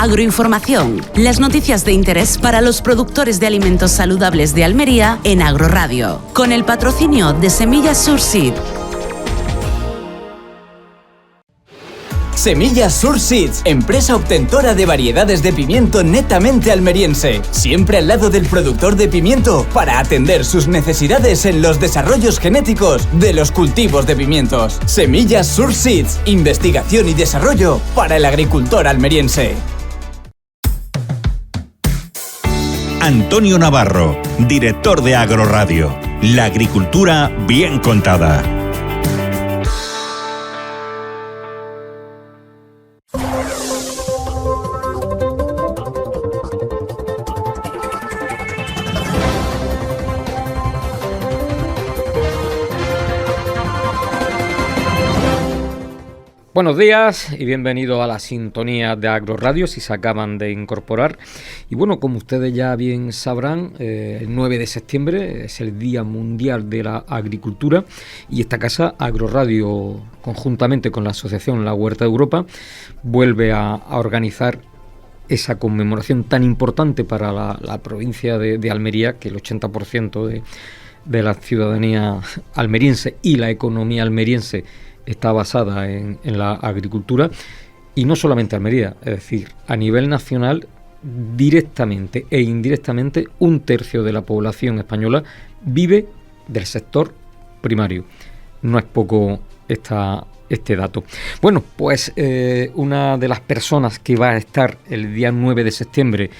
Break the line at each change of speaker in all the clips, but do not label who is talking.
Agroinformación, las noticias de interés para los productores de alimentos saludables de Almería en Agroradio, con el patrocinio de Semillas Surseed.
Semillas Surseeds, empresa obtentora de variedades de pimiento netamente almeriense, siempre al lado del productor de pimiento para atender sus necesidades en los desarrollos genéticos de los cultivos de pimientos. Semillas Surseeds, investigación y desarrollo para el agricultor almeriense.
Antonio Navarro, director de Agroradio. La agricultura bien contada.
Buenos días y bienvenidos a la sintonía de Agroradio si se acaban de incorporar. Y bueno, como ustedes ya bien sabrán, el 9 de septiembre es el Día Mundial de la Agricultura y esta casa, Agroradio, conjuntamente con la Asociación La Huerta de Europa, vuelve a organizar esa conmemoración tan importante para la provincia de Almería, que el 80% de la ciudadanía almeriense y la economía almeriense está basada en la agricultura, y no solamente Almería, es decir, a nivel nacional, directamente e indirectamente, 1/3 de la población española vive del sector primario. No es poco este dato. Bueno, pues una de las personas que va a estar el día 9 de septiembre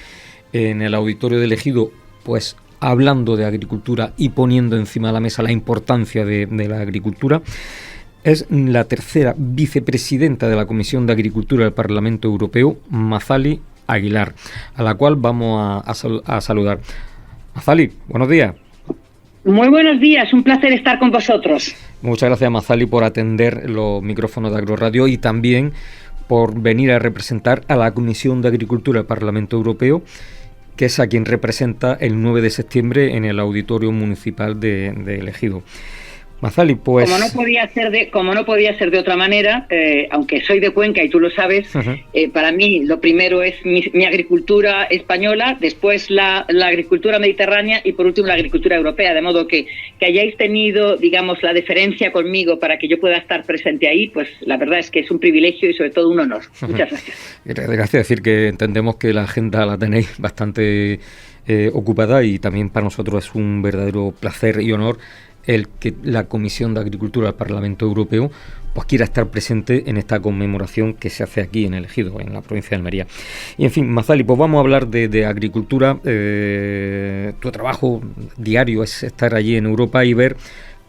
en el auditorio del Ejido, pues hablando de agricultura y poniendo encima de la mesa la importancia de la agricultura, es la tercera vicepresidenta de la Comisión de Agricultura del Parlamento Europeo, Mazali Aguilar, a la cual vamos a saludar. Mazali, buenos días.
Muy buenos días, un placer estar con vosotros.
Muchas gracias, Mazali, por atender los micrófonos de Agroradio y también por venir a representar a la Comisión de Agricultura del Parlamento Europeo, que es a quien representa el 9 de septiembre en el Auditorio Municipal de Ejido. Mazali, pues... Como
no podía ser de otra manera, aunque soy de Cuenca y tú lo sabes, para mí lo primero es mi agricultura española, después la agricultura mediterránea y por último la agricultura europea, de modo que hayáis tenido, digamos, la deferencia conmigo para que yo pueda estar presente ahí, pues la verdad es que es un privilegio y sobre todo un honor. Muchas gracias.
Gracias, decir que entendemos que la agenda la tenéis bastante ocupada y también para nosotros es un verdadero placer y honor el que la Comisión de Agricultura del Parlamento Europeo pues quiera estar presente en esta conmemoración que se hace aquí en el Ejido, en la provincia de Almería. Y en fin, Mazali, pues vamos a hablar de agricultura. Tu trabajo diario es estar allí en Europa y ver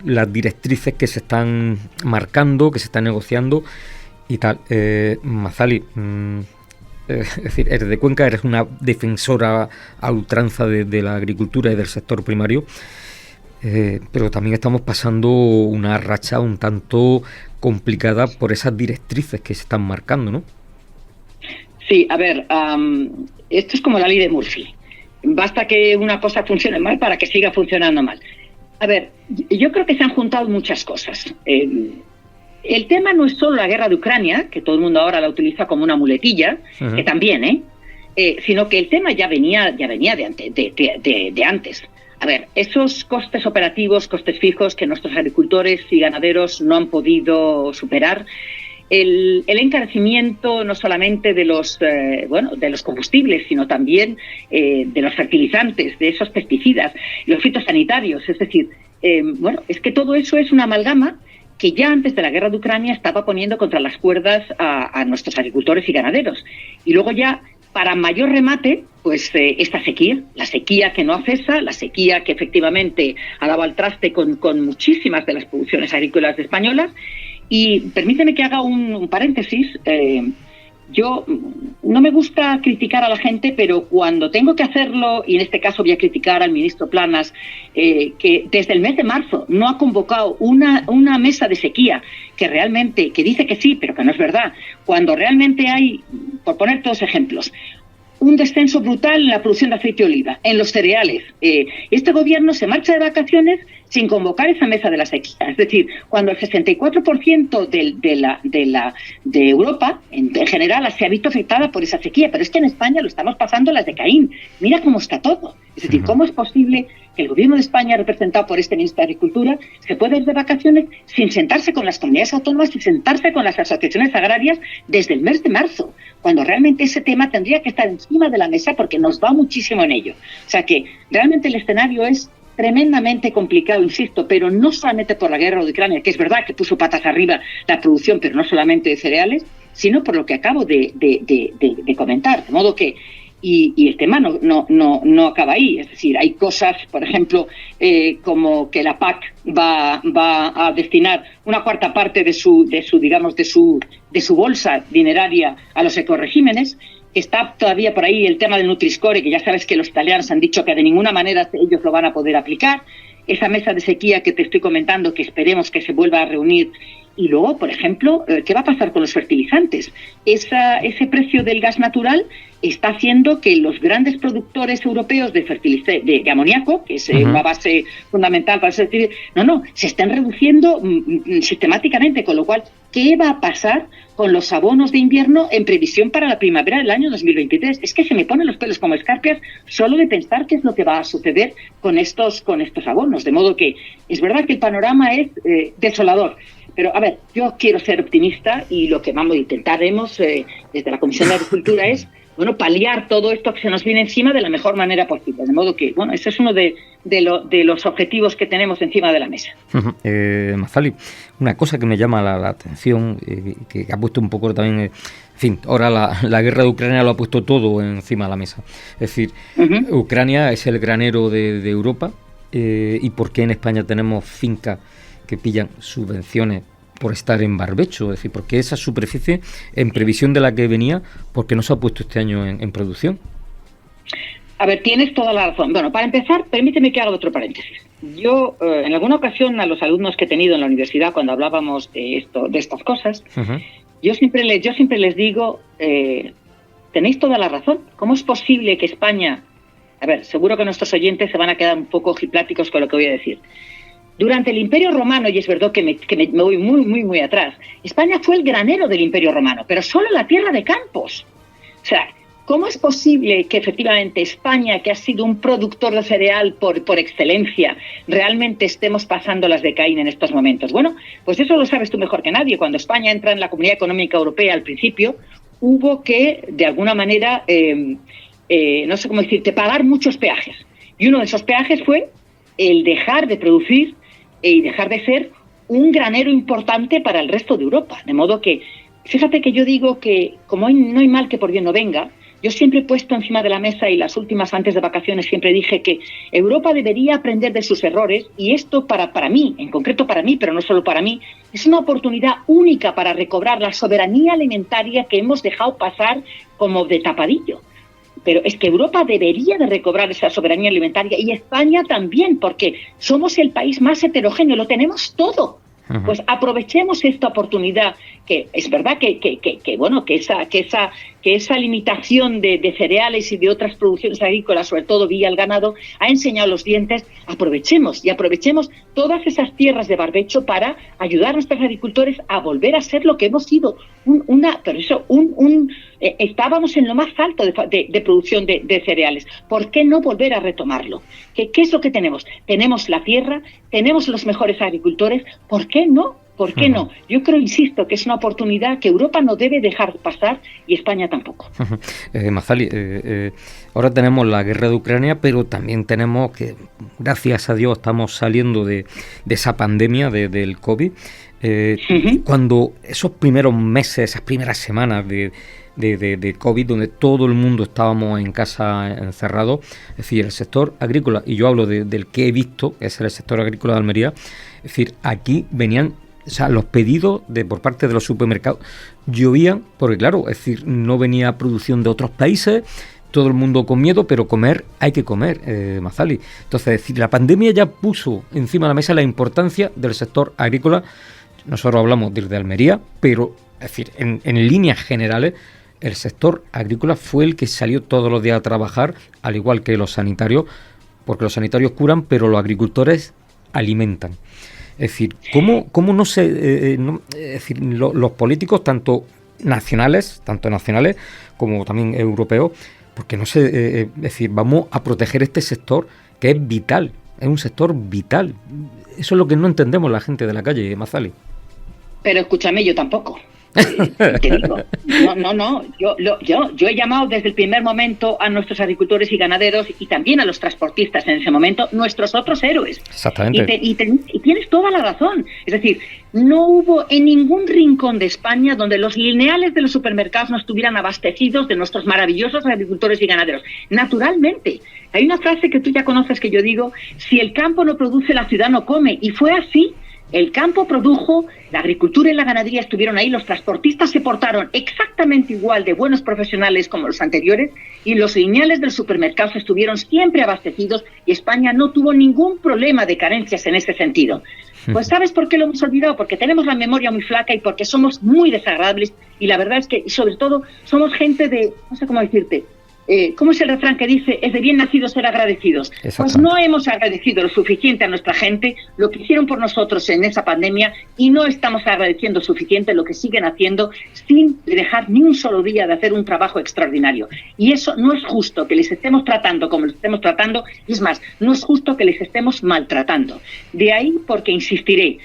las directrices que se están marcando, que se están negociando y tal. Mazali, es decir, eres de Cuenca, eres una defensora a ultranza de la agricultura y del sector primario. Pero también estamos pasando una racha un tanto complicada por esas directrices que se están marcando, ¿no?
Sí, a ver, esto es como la ley de Murphy. Basta que una cosa funcione mal para que siga funcionando mal. A ver, yo creo que se han juntado muchas cosas. El tema no es solo la guerra de Ucrania, que todo el mundo ahora la utiliza como una muletilla, que también, sino que el tema ya venía de antes. A ver, esos costes operativos, costes fijos que nuestros agricultores y ganaderos no han podido superar, el encarecimiento no solamente de los combustibles, sino también de los fertilizantes, de esos pesticidas, los fitosanitarios, es decir, es que todo eso es una amalgama que ya antes de la guerra de Ucrania estaba poniendo contra las cuerdas a nuestros agricultores y ganaderos. Y luego ya, para mayor remate, pues esta sequía, la sequía que no cesa, la sequía que efectivamente ha dado al traste con muchísimas de las producciones agrícolas españolas. Y permíteme que haga un paréntesis. Yo no me gusta criticar a la gente, pero cuando tengo que hacerlo, y en este caso voy a criticar al ministro Planas, que desde el mes de marzo no ha convocado una mesa de sequía, que dice que sí, pero que no es verdad, cuando realmente hay, por poner dos ejemplos, un descenso brutal en la producción de aceite de oliva, en los cereales. Este gobierno se marcha de vacaciones sin convocar esa mesa de la sequía. Es decir, cuando el 64% de Europa, en general, se ha visto afectada por esa sequía, pero es que en España lo estamos pasando las de Caín. Mira cómo está todo. Es decir, ¿cómo es posible que el gobierno de España, representado por este ministro de Agricultura, se pueda ir de vacaciones sin sentarse con las comunidades autónomas, sin sentarse con las asociaciones agrarias desde el mes de marzo, cuando realmente ese tema tendría que estar encima de la mesa porque nos va muchísimo en ello? O sea que realmente el escenario es tremendamente complicado, insisto, pero no solamente por la guerra de Ucrania, que es verdad que puso patas arriba la producción, pero no solamente de cereales, sino por lo que acabo de comentar. De modo que y el tema no acaba ahí. Es decir, hay cosas, por ejemplo, como que la PAC va a destinar una cuarta parte de su bolsa dineraria a los ecoregímenes. Está todavía por ahí el tema del Nutri-Score, que ya sabes que los italianos han dicho que de ninguna manera ellos lo van a poder aplicar. Esa mesa de sequía que te estoy comentando, que esperemos que se vuelva a reunir. Y luego, por ejemplo, ¿qué va a pasar con los fertilizantes? Ese precio del gas natural está haciendo que los grandes productores europeos de amoníaco, que es una base fundamental para ese se estén reduciendo sistemáticamente, con lo cual, ¿qué va a pasar con los abonos de invierno en previsión para la primavera del año 2023? Es que se me ponen los pelos como escarpias solo de pensar qué es lo que va a suceder con estos abonos. De modo que es verdad que el panorama es desolador. Pero, a ver, yo quiero ser optimista y lo que intentaremos desde la Comisión de Agricultura es, paliar todo esto que se nos viene encima de la mejor manera posible. De modo que, ese es uno de los objetivos que tenemos encima de la mesa.
Mazzali, una cosa que me llama la atención, que ha puesto un poco también, en fin, ahora la guerra de Ucrania lo ha puesto todo encima de la mesa. Es decir, Ucrania es el granero de Europa, y ¿por qué en España tenemos fincas que pillan subvenciones por estar en barbecho? Es decir, porque esa superficie, en previsión de la que venía, ¿por qué no se ha puesto este año en producción?
A ver, tienes toda la razón. Bueno, para empezar, permíteme que haga otro paréntesis. Yo, en alguna ocasión, a los alumnos que he tenido en la universidad, cuando hablábamos de estas cosas, yo siempre les digo, tenéis toda la razón. ¿Cómo es posible que España... A ver, seguro que nuestros oyentes se van a quedar un poco ojipláticos con lo que voy a decir. Durante el Imperio Romano, y es verdad que me voy muy, muy, muy atrás, España fue el granero del Imperio Romano, pero solo la tierra de campos. O sea, ¿cómo es posible que efectivamente España, que ha sido un productor de cereal por excelencia, realmente estemos pasando las de Caín en estos momentos? Bueno, pues eso lo sabes tú mejor que nadie. Cuando España entra en la Comunidad Económica Europea al principio, hubo que, de alguna manera, no sé cómo decirte, pagar muchos peajes. Y uno de esos peajes fue el dejar de producir y dejar de ser un granero importante para el resto de Europa. De modo que, fíjate que yo digo que como no hay mal que por bien no venga, yo siempre he puesto encima de la mesa, y las últimas antes de vacaciones siempre dije que Europa debería aprender de sus errores, y esto para mí, en concreto para mí, pero no solo para mí, es una oportunidad única para recobrar la soberanía alimentaria que hemos dejado pasar como de tapadillo. Pero es que Europa debería de recobrar esa soberanía alimentaria, y España también, porque somos el país más heterogéneo, lo tenemos todo. Pues aprovechemos esta oportunidad, que es verdad que esa limitación de cereales y de otras producciones agrícolas, sobre todo vía el ganado, ha enseñado los dientes. Aprovechemos todas esas tierras de barbecho para ayudar a nuestros agricultores a volver a ser lo que hemos sido, estábamos en lo más alto de producción de cereales. ¿Por qué no volver a retomarlo? ¿Qué es lo que tenemos? Tenemos la tierra, tenemos los mejores agricultores. ¿Por qué no? ¿Por qué no? Yo creo, insisto, que es una oportunidad que Europa no debe dejar pasar, y España tampoco.
Mazzali, ahora tenemos la guerra de Ucrania, pero también tenemos que, gracias a Dios, estamos saliendo de esa pandemia del COVID. Cuando esos primeros meses, esas primeras semanas de COVID, donde todo el mundo estábamos en casa encerrados, es decir, el sector agrícola, y yo hablo del que he visto, que es el sector agrícola de Almería, es decir, aquí venían, o sea, los pedidos por parte de los supermercados llovían, porque claro, es decir, no venía producción de otros países, todo el mundo con miedo, pero comer hay que comer, Mazzali. Entonces, es decir, la pandemia ya puso encima de la mesa la importancia del sector agrícola. Nosotros hablamos desde Almería, pero es decir, en líneas generales, el sector agrícola fue el que salió todos los días a trabajar, al igual que los sanitarios, porque los sanitarios curan, pero los agricultores alimentan. Es decir, ¿cómo no se... es decir, los políticos, tanto nacionales como también europeos, porque no sé, es decir, vamos a proteger este sector que es vital, es un sector vital. Eso es lo que no entendemos la gente de la calle, Mazali.
Pero escúchame, yo tampoco. Te digo, no. Yo he llamado desde el primer momento a nuestros agricultores y ganaderos y también a los transportistas en ese momento, nuestros otros héroes.
Exactamente.
Y tienes toda la razón. Es decir, no hubo en ningún rincón de España donde los lineales de los supermercados no estuvieran abastecidos de nuestros maravillosos agricultores y ganaderos. Naturalmente. Hay una frase que tú ya conoces que yo digo, si el campo no produce, la ciudad no come. Y fue así. El campo produjo, la agricultura y la ganadería estuvieron ahí, los transportistas se portaron exactamente igual de buenos profesionales como los anteriores y los lineales del supermercado estuvieron siempre abastecidos y España no tuvo ningún problema de carencias en ese sentido. Pues ¿sabes por qué lo hemos olvidado? Porque tenemos la memoria muy flaca y porque somos muy desagradables y la verdad es que, sobre todo, somos gente de, no sé cómo decirte, ¿cómo es el refrán que dice? Es de bien nacidos ser agradecidos. Pues no hemos agradecido lo suficiente a nuestra gente lo que hicieron por nosotros en esa pandemia y no estamos agradeciendo suficiente lo que siguen haciendo sin dejar ni un solo día de hacer un trabajo extraordinario. Y eso no es justo que les estemos tratando como les estemos tratando, y es más, no es justo que les estemos maltratando. De ahí porque insistiré,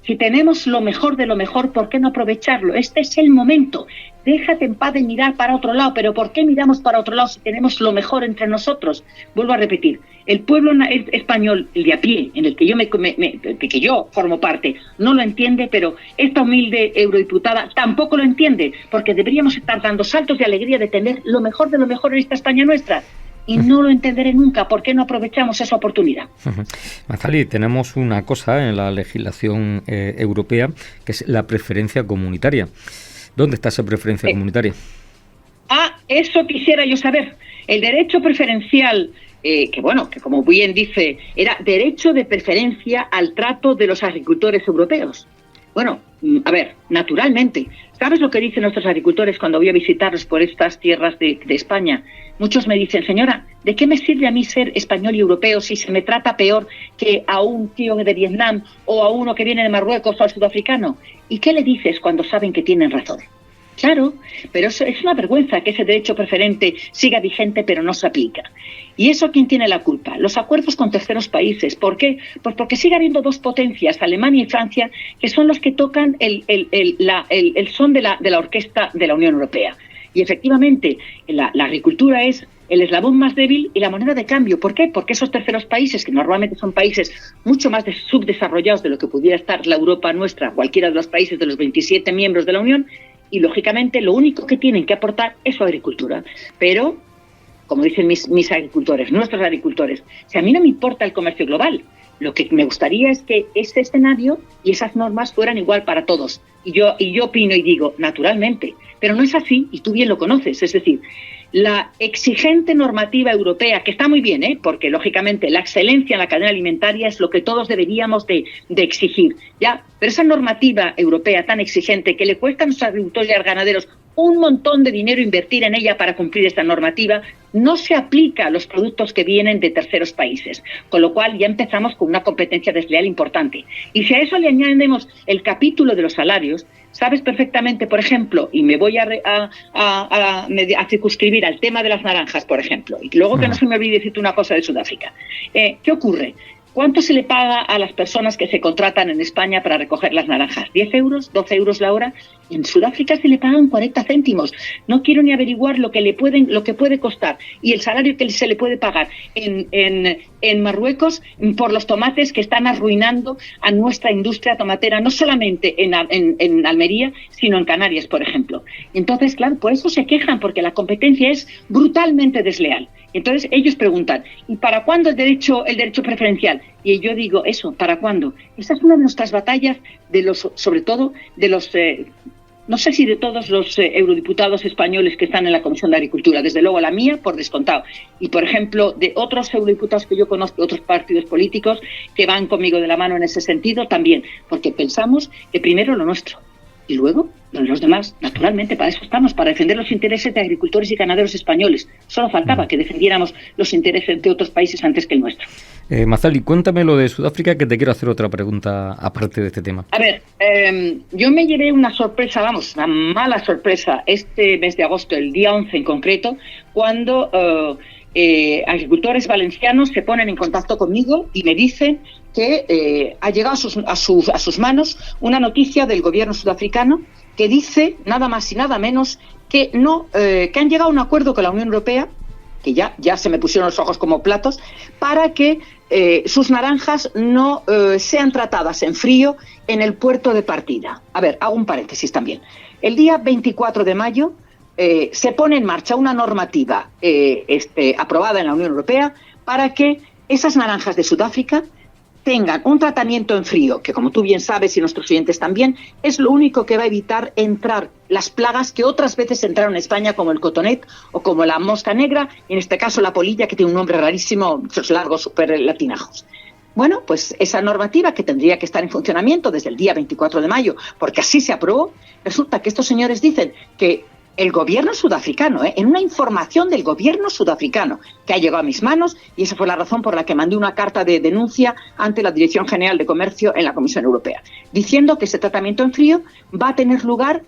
si tenemos lo mejor de lo mejor, ¿por qué no aprovecharlo? Este es el momento. Déjate en paz de mirar para otro lado. ¿Pero por qué miramos para otro lado si tenemos lo mejor entre nosotros? Vuelvo a repetir. El pueblo español, el de a pie, en el que yo formo parte, no lo entiende, pero esta humilde eurodiputada tampoco lo entiende, porque deberíamos estar dando saltos de alegría de tener lo mejor de lo mejor en esta España nuestra. Y no lo entenderé nunca. ¿Por qué no aprovechamos esa oportunidad?
Mazali, tenemos una cosa en la legislación europea que es la preferencia comunitaria. ¿Dónde está esa preferencia comunitaria?
Eso quisiera yo saber. El derecho preferencial, que como bien dice, era derecho de preferencia al trato de los agricultores europeos. Bueno, a ver, naturalmente. ¿Sabes lo que dicen nuestros agricultores cuando voy a visitarlos por estas tierras de España? Muchos me dicen, señora, ¿de qué me sirve a mí ser español y europeo si se me trata peor que a un tío de Vietnam o a uno que viene de Marruecos o al sudafricano? ¿Y qué le dices cuando saben que tienen razón? Claro, pero es una vergüenza que ese derecho preferente siga vigente pero no se aplica. ¿Y eso quién tiene la culpa? Los acuerdos con terceros países. ¿Por qué? Pues porque sigue habiendo dos potencias, Alemania y Francia, que son los que tocan el son de la orquesta de la Unión Europea. Y efectivamente, la agricultura es el eslabón más débil y la moneda de cambio. ¿Por qué? Porque esos terceros países, que normalmente son países mucho más subdesarrollados de lo que pudiera estar la Europa nuestra, cualquiera de los países de los 27 miembros de la Unión, y lógicamente lo único que tienen que aportar es su agricultura. Pero, como dicen mis agricultores, nuestros agricultores, si a mí no me importa el comercio global, lo que me gustaría es que ese escenario y esas normas fueran igual para todos. Y yo opino y digo, naturalmente, pero no es así y tú bien lo conoces. Es decir, la exigente normativa europea, que está muy bien, porque lógicamente la excelencia en la cadena alimentaria es lo que todos deberíamos de exigir, ¿ya? Pero esa normativa europea tan exigente que le cuesta a los agricultores y a los ganaderos un montón de dinero invertir en ella para cumplir esta normativa, no se aplica a los productos que vienen de terceros países, con lo cual ya empezamos con una competencia desleal importante. Y si a eso le añadimos el capítulo de los salarios, sabes perfectamente, por ejemplo, y me voy a circunscribir al tema de las naranjas, por ejemplo, y luego que no se me olvide decirte una cosa de Sudáfrica. ¿Qué ocurre? ¿Cuánto se le paga a las personas que se contratan en España para recoger las naranjas? ¿10 euros? ¿12 euros la hora? En Sudáfrica se le pagan 40 céntimos. No quiero ni averiguar lo que puede costar y el salario que se le puede pagar en Marruecos por los tomates que están arruinando a nuestra industria tomatera, no solamente en Almería, sino en Canarias, por ejemplo. Entonces, claro, por eso se quejan, porque la competencia es brutalmente desleal. Entonces ellos preguntan, ¿y para cuándo el derecho preferencial? Y yo digo, eso, ¿para cuándo? Esa es una de nuestras batallas, sobre todo de los, no sé si de todos los eurodiputados españoles que están en la Comisión de Agricultura, desde luego la mía, por descontado. Y, por ejemplo, de otros eurodiputados que yo conozco, de otros partidos políticos, que van conmigo de la mano en ese sentido también, porque pensamos que primero lo nuestro y luego Los demás, naturalmente, para eso estamos, para defender los intereses de agricultores y ganaderos españoles. Solo faltaba que defendiéramos los intereses de otros países antes que el nuestro.
Mazali, cuéntame lo de Sudáfrica, que te quiero hacer otra pregunta aparte de este tema.
A ver, yo me llevé una sorpresa, una mala sorpresa, este mes de agosto, el día 11 en concreto, cuando agricultores valencianos se ponen en contacto conmigo y me dicen que ha llegado a sus manos una noticia del gobierno sudafricano que dice nada más y nada menos que que han llegado a un acuerdo con la Unión Europea, que ya se me pusieron los ojos como platos, para que sus naranjas no sean tratadas en frío en el puerto de partida. A ver, hago un paréntesis también. El día 24 de mayo se pone en marcha una normativa aprobada en la Unión Europea para que esas naranjas de Sudáfrica tengan un tratamiento en frío, que como tú bien sabes y nuestros oyentes también, es lo único que va a evitar entrar las plagas que otras veces entraron en España, como el cotonet o como la mosca negra, y en este caso la polilla, que tiene un nombre rarísimo, muchos largos, súper latinajos. Bueno, pues esa normativa, que tendría que estar en funcionamiento desde el día 24 de mayo, porque así se aprobó, resulta que estos señores dicen que el gobierno sudafricano, en una información del gobierno sudafricano que ha llegado a mis manos, y esa fue la razón por la que mandé una carta de denuncia ante la Dirección General de Comercio en la Comisión Europea, diciendo que ese tratamiento en frío va a tener lugar,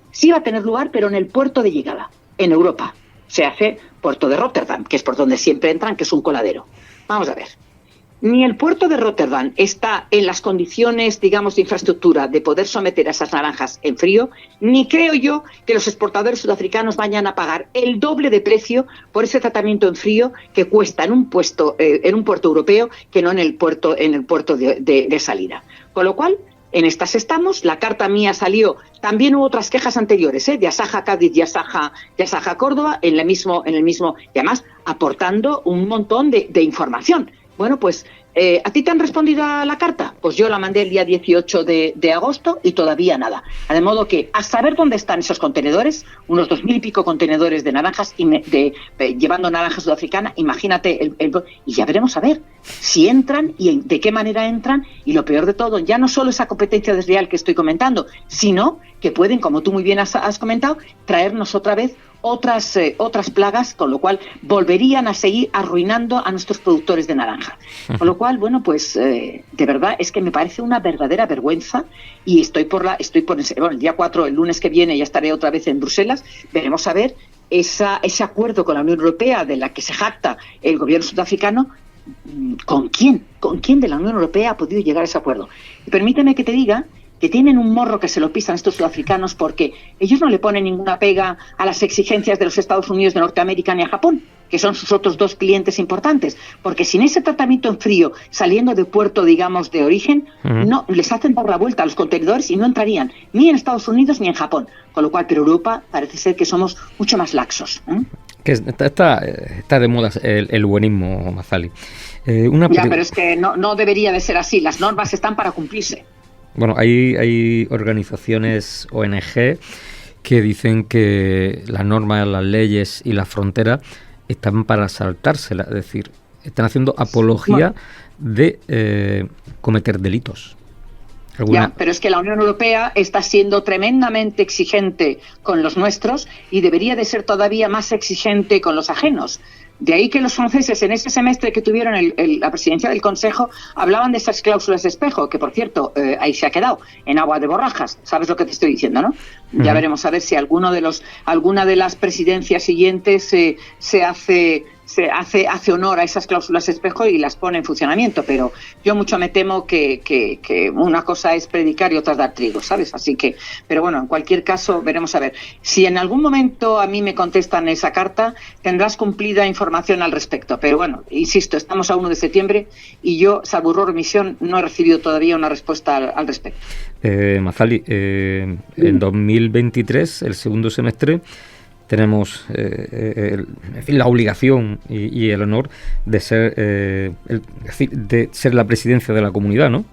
pero en el puerto de llegada, en Europa. Se hace puerto de Rotterdam, que es por donde siempre entran, que es un coladero. Vamos a ver. Ni el puerto de Rotterdam está en las condiciones, digamos, de infraestructura de poder someter a esas naranjas en frío, ni creo yo que los exportadores sudafricanos vayan a pagar el doble de precio por ese tratamiento en frío que cuesta en un puerto europeo que no en el puerto de salida. Con lo cual, en estas estamos. La carta mía salió, también hubo otras quejas anteriores, de Asaja Cádiz y Asaja Córdoba, en el mismo, y además aportando un montón de información. Bueno, pues, ¿a ti te han respondido a la carta? Pues yo la mandé el día 18 de agosto y todavía nada. De modo que, a saber dónde están esos contenedores, unos 2.000 y pico contenedores de naranjas, llevando naranja sudafricana, imagínate, y ya veremos a ver si entran y de qué manera entran, y lo peor de todo, ya no solo esa competencia desleal que estoy comentando, sino que pueden, como tú muy bien has comentado, traernos otra vez otras plagas, con lo cual volverían a seguir arruinando a nuestros productores de naranja. Con lo cual, bueno, pues de verdad es que me parece una verdadera vergüenza, y el día 4, el lunes que viene, ya estaré otra vez en Bruselas. Veremos a ver ese acuerdo con la Unión Europea de la que se jacta el gobierno sudafricano. ¿Con quién de la Unión Europea ha podido llegar a ese acuerdo? Y permíteme que te diga que tienen un morro que se lo pisan estos sudafricanos, porque ellos no le ponen ninguna pega a las exigencias de los Estados Unidos de Norteamérica ni a Japón, que son sus otros dos clientes importantes, porque sin ese tratamiento en frío, saliendo de puerto, digamos, de origen, no les hacen dar la vuelta a los contenedores y no entrarían ni en Estados Unidos ni en Japón. Con lo cual, pero Europa parece ser que somos mucho más laxos.
Que está de moda el buenismo, Mazali.
Pero es que no debería de ser así. Las normas están para cumplirse.
Bueno, hay organizaciones ONG que dicen que las normas, las leyes y las fronteras están para saltárselas, es decir, están haciendo apología de cometer delitos.
Pero es que la Unión Europea está siendo tremendamente exigente con los nuestros y debería de ser todavía más exigente con los ajenos. De ahí que los franceses, en ese semestre que tuvieron la presidencia del Consejo, hablaban de esas cláusulas de espejo, que por cierto, ahí se ha quedado, en agua de borrajas. ¿Sabes lo que te estoy diciendo, no? Ya veremos a ver si alguna de las presidencias siguientes se hace honor a esas cláusulas espejo y las pone en funcionamiento, pero yo mucho me temo que una cosa es predicar y otra es dar trigo, ¿sabes? Así que, pero bueno, en cualquier caso, veremos a ver. Si en algún momento a mí me contestan esa carta, tendrás cumplida información al respecto, pero bueno, insisto, estamos a 1 de septiembre y yo, salvo error o omisión, no he recibido todavía una respuesta al respecto.
Mazali, en 2023, el segundo semestre, tenemos la obligación y el honor de ser la presidencia de la comunidad, ¿no?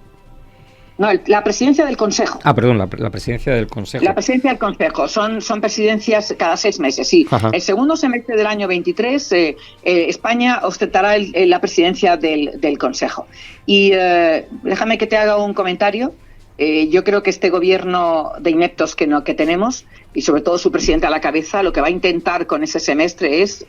No, la presidencia del Consejo.
Perdón, la presidencia del Consejo.
La presidencia del Consejo. Son presidencias cada 6 meses, sí. Ajá. El segundo semestre del año 23, España ostentará la presidencia del Consejo. Y déjame que te haga un comentario. Yo creo que este gobierno de ineptos que tenemos, y sobre todo su presidente a la cabeza, lo que va a intentar con ese semestre es...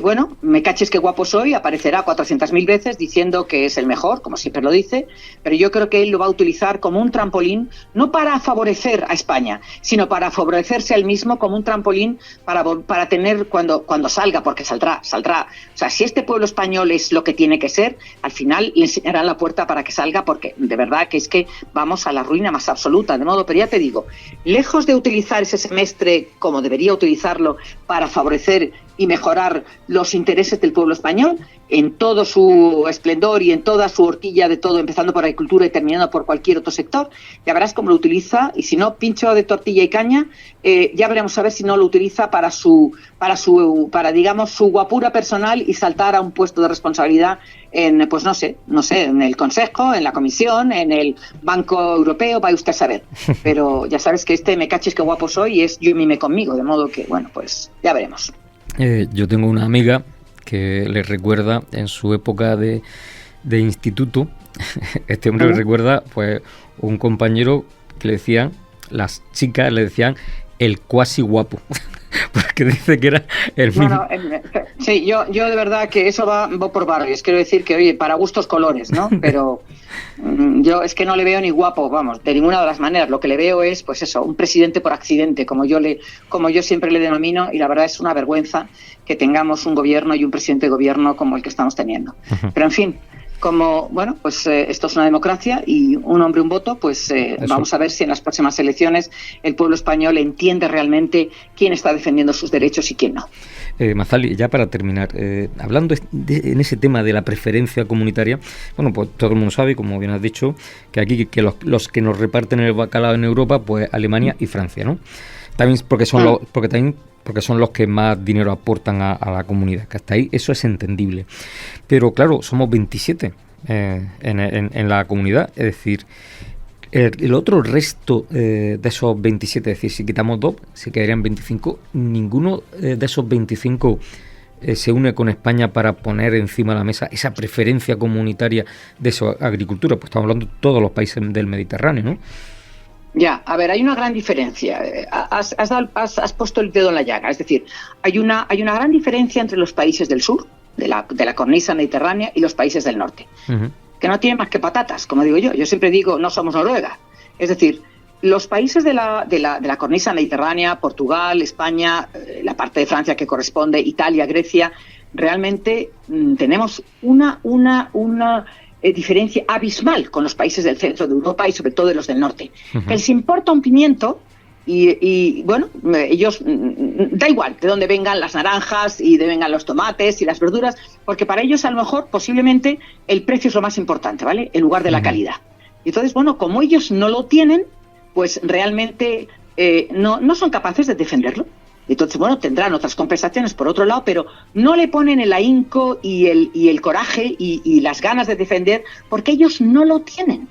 bueno, me caches qué guapo soy, aparecerá 400.000 veces diciendo que es el mejor, como siempre lo dice, pero yo creo que él lo va a utilizar como un trampolín, no para favorecer a España, sino para favorecerse a él mismo como un trampolín para tener cuando salga, porque saldrá. O sea, si este pueblo español es lo que tiene que ser, al final le enseñarán la puerta para que salga, porque de verdad que es que vamos a la ruina más absoluta. De modo, pero ya te digo, lejos de utilizar ese semestre como debería utilizarlo para favorecer y mejorar los intereses del pueblo español en todo su esplendor y en toda su horquilla de todo, empezando por agricultura y terminando por cualquier otro sector, ya verás cómo lo utiliza, y si no, pincho de tortilla y caña, ya veremos a ver si no lo utiliza para digamos su guapura personal y saltar a un puesto de responsabilidad en, pues no sé, en el Consejo, en la Comisión, en el Banco Europeo, vaya usted a saber. Pero ya sabes que me caches qué guapo soy y es yo y mime conmigo, de modo que, bueno, pues ya veremos.
Yo tengo una amiga que le recuerda en su época de instituto, este hombre le recuerda pues un compañero que le decían, las chicas le decían el cuasi guapo, porque dice que era el mismo.
Bueno, sí, yo de verdad que eso va por barrios, quiero decir que, oye, para gustos colores, ¿no? Pero yo es que no le veo ni guapo, vamos, de ninguna de las maneras. Lo que le veo es, pues eso, un presidente por accidente, como yo siempre le denomino, y la verdad es una vergüenza que tengamos un gobierno y un presidente de gobierno como el que estamos teniendo. Pero en fin, como, bueno, pues esto es una democracia y un hombre, un voto, pues vamos a ver si en las próximas elecciones el pueblo español entiende realmente quién está defendiendo sus derechos y quién no.
Mazali, ya para terminar, hablando en ese tema de la preferencia comunitaria, bueno, pues todo el mundo sabe, como bien has dicho, que aquí que los que nos reparten el bacalao en Europa, pues Alemania y Francia, ¿no? También porque son los que más dinero aportan a la comunidad, que hasta ahí eso es entendible. Pero claro, somos 27 en la comunidad, es decir, el otro resto de esos 27, es decir, si quitamos 2, se quedarían 25, ninguno de esos 25 se une con España para poner encima de la mesa esa preferencia comunitaria de su agricultura, pues estamos hablando de todos los países del Mediterráneo, ¿no?
Ya, a ver, hay una gran diferencia. Has puesto el dedo en la llaga. Es decir, hay una gran diferencia entre los países del sur, de la cornisa mediterránea, y los países del norte, que no tienen más que patatas, como digo yo. Yo siempre digo, no somos Noruega. Es decir, los países de la cornisa mediterránea, Portugal, España, la parte de Francia que corresponde, Italia, Grecia, realmente tenemos una diferencia abismal con los países del centro de Europa y sobre todo de los del norte. Que les importa un pimiento y bueno, ellos da igual de dónde vengan las naranjas y de vengan los tomates y las verduras, porque para ellos a lo mejor posiblemente el precio es lo más importante, ¿vale? En lugar de la calidad. Y entonces, bueno, como ellos no lo tienen, pues realmente no son capaces de defenderlo. Entonces, bueno, tendrán otras compensaciones por otro lado, pero no le ponen el ahínco y el coraje y las ganas de defender, porque ellos no lo tienen.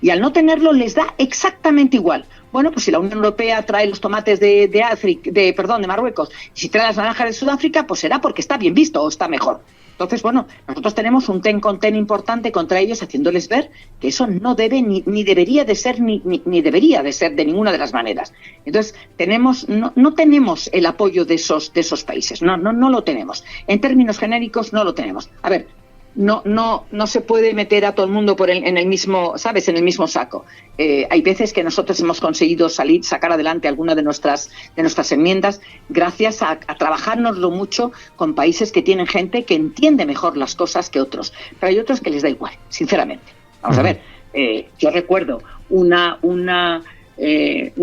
Y al no tenerlo les da exactamente igual. Bueno, pues si la Unión Europea trae los tomates de Marruecos, y si trae las naranjas de Sudáfrica, pues será porque está bien visto o está mejor. Entonces, bueno, nosotros tenemos un ten con ten importante contra ellos, haciéndoles ver que eso no debe ni debería de ser ni debería de ser de ninguna de las maneras. Entonces, no tenemos el apoyo de esos países, no lo tenemos. En términos genéricos no lo tenemos. A ver, no se puede meter a todo el mundo en el mismo, ¿sabes?, en el mismo saco. Hay veces que nosotros hemos conseguido sacar adelante alguna de nuestras enmiendas gracias a trabajárnoslo mucho con países que tienen gente que entiende mejor las cosas que otros. Pero hay otros que les da igual, sinceramente. Vamos a ver, yo recuerdo un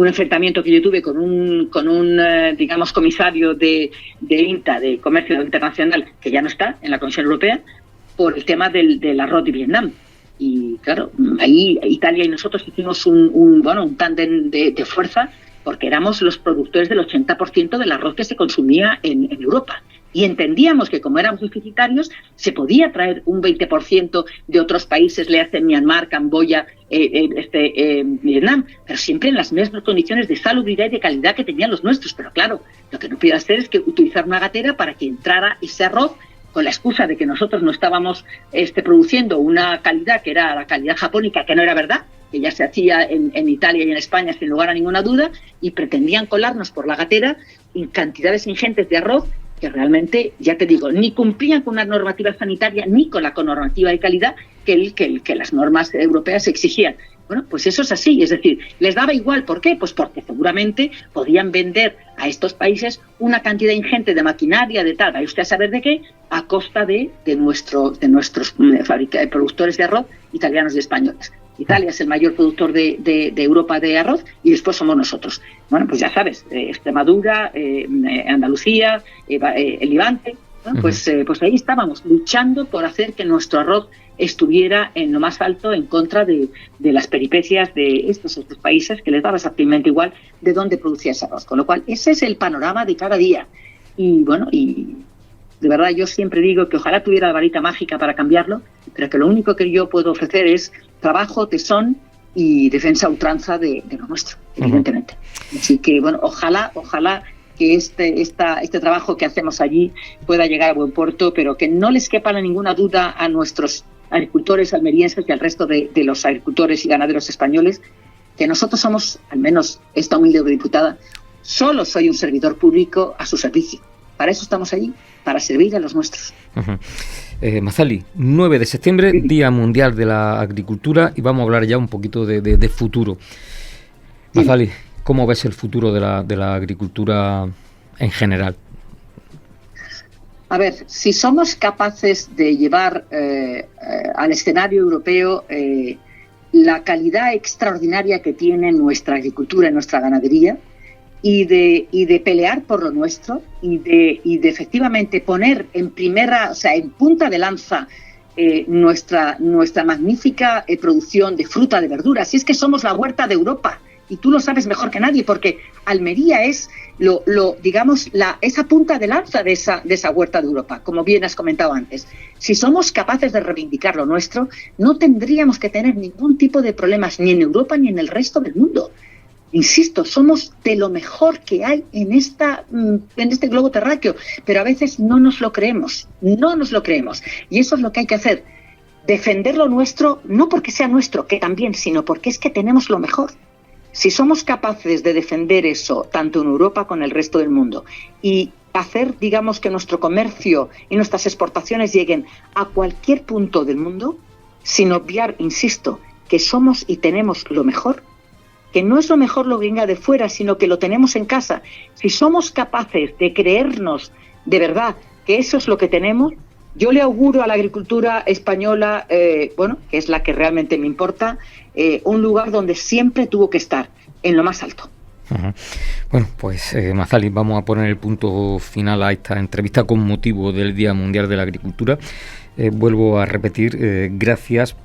enfrentamiento que yo tuve con un digamos, comisario de INTA, de Comercio Internacional, que ya no está en la Comisión Europea, por el tema del arroz de Vietnam. Y claro, ahí Italia y nosotros hicimos un tándem de fuerza, porque éramos los productores del 80% del arroz que se consumía en Europa. Y entendíamos que como éramos deficitarios, se podía traer un 20% de otros países, le hacen Myanmar, Camboya, Vietnam, pero siempre en las mismas condiciones de salubridad y de calidad que tenían los nuestros. Pero claro, lo que no podía hacer es que utilizar una gatera para que entrara ese arroz, con la excusa de que nosotros no estábamos produciendo una calidad que era la calidad japónica, que no era verdad, que ya se hacía en Italia y en España sin lugar a ninguna duda, y pretendían colarnos por la gatera en cantidades ingentes de arroz que realmente, ya te digo, ni cumplían con una normativa sanitaria ni con la normativa de calidad que las normas europeas exigían. Bueno, pues eso es así, es decir, les daba igual. ¿Por qué? Pues porque seguramente podían vender a estos países una cantidad ingente de maquinaria, de tal, vaya usted a saber de qué, a costa de nuestros productores de arroz italianos y españoles. Italia es el mayor productor de Europa de arroz y después somos nosotros. Bueno, pues ya sabes, Extremadura, Andalucía, el Levante, ¿no? Pues ahí estábamos luchando por hacer que nuestro arroz estuviera en lo más alto en contra de las peripecias de estos otros países que les daba exactamente igual de dónde producía ese arroz. Con lo cual, ese es el panorama de cada día. Y bueno, y de verdad yo siempre digo que ojalá tuviera la varita mágica para cambiarlo, pero que lo único que yo puedo ofrecer es trabajo, tesón y defensa a ultranza de lo nuestro, evidentemente. Así que bueno, ojalá que este trabajo que hacemos allí pueda llegar a buen puerto, pero que no les quepa ninguna duda a nuestros agricultores almerienses y al resto de los agricultores y ganaderos españoles, que nosotros somos, al menos esta humilde diputada, solo soy un servidor público a su servicio. Para eso estamos allí, para servir a los nuestros.
Mazzali, 9 de septiembre, Día Mundial de la Agricultura, y vamos a hablar ya un poquito de futuro. Mazzali, ¿cómo ves el futuro de la agricultura en general?
A ver, si somos capaces de llevar al escenario europeo la calidad extraordinaria que tiene nuestra agricultura y nuestra ganadería, y de pelear por lo nuestro, y de efectivamente poner en punta de lanza nuestra magnífica producción de fruta, de verduras. Si es que somos la huerta de Europa, y tú lo sabes mejor que nadie, porque Almería es esa punta de lanza de esa huerta de Europa, como bien has comentado antes. Si somos capaces de reivindicar lo nuestro, no tendríamos que tener ningún tipo de problemas ni en Europa ni en el resto del mundo. Insisto, somos de lo mejor que hay en este globo terráqueo, pero a veces no nos lo creemos. Y eso es lo que hay que hacer, defender lo nuestro, no porque sea nuestro, que también, sino porque es que tenemos lo mejor. Si somos capaces de defender eso, tanto en Europa como en el resto del mundo, y hacer, digamos, que nuestro comercio y nuestras exportaciones lleguen a cualquier punto del mundo, sin obviar, insisto, que somos y tenemos lo mejor, que no es lo mejor lo que venga de fuera, sino que lo tenemos en casa. Si somos capaces de creernos de verdad que eso es lo que tenemos, yo le auguro a la agricultura española, que es la que realmente me importa, un lugar donde siempre tuvo que estar, en lo más alto.
Uh-huh. Bueno, pues Mazzali, vamos a poner el punto final a esta entrevista con motivo del Día Mundial de la Agricultura. Vuelvo a repetir, gracias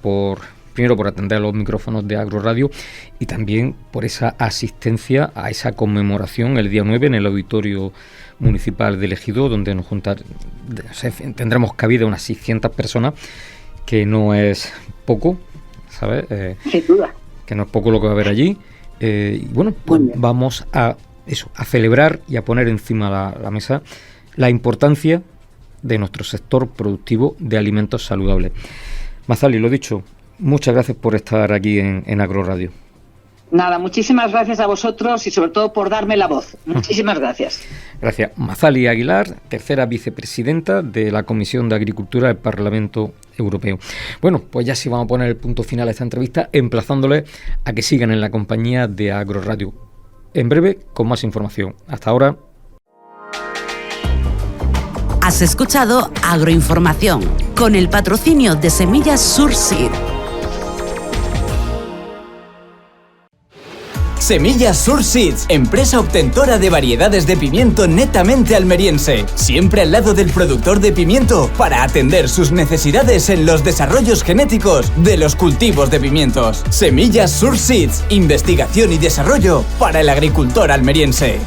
primero por atender a los micrófonos de Agroradio y también por esa asistencia a esa conmemoración el día 9 en el Auditorio Municipal de Ejido, donde tendremos cabida unas 600 personas, que no es poco, ¿sabes?
Sin duda.
Que no es poco lo que va a haber allí. Y bueno, pues vamos a celebrar y a poner encima la mesa la importancia de nuestro sector productivo de alimentos saludables. Mazzali, lo dicho, muchas gracias por estar aquí en Agroradio.
Nada, muchísimas gracias a vosotros y sobre todo por darme la voz. Muchísimas gracias.
Gracias. Mazzali Aguilar, tercera vicepresidenta de la Comisión de Agricultura del Parlamento Europeo. Bueno, pues ya sí vamos a poner el punto final a esta entrevista, emplazándoles a que sigan en la compañía de Agroradio. En breve, con más información. Hasta ahora.
Has escuchado Agroinformación, con el patrocinio de Semillas Surseed.
Semillas Surseeds, empresa obtentora de variedades de pimiento netamente almeriense, siempre al lado del productor de pimiento para atender sus necesidades en los desarrollos genéticos de los cultivos de pimientos. Semillas Surseeds, investigación y desarrollo para el agricultor almeriense.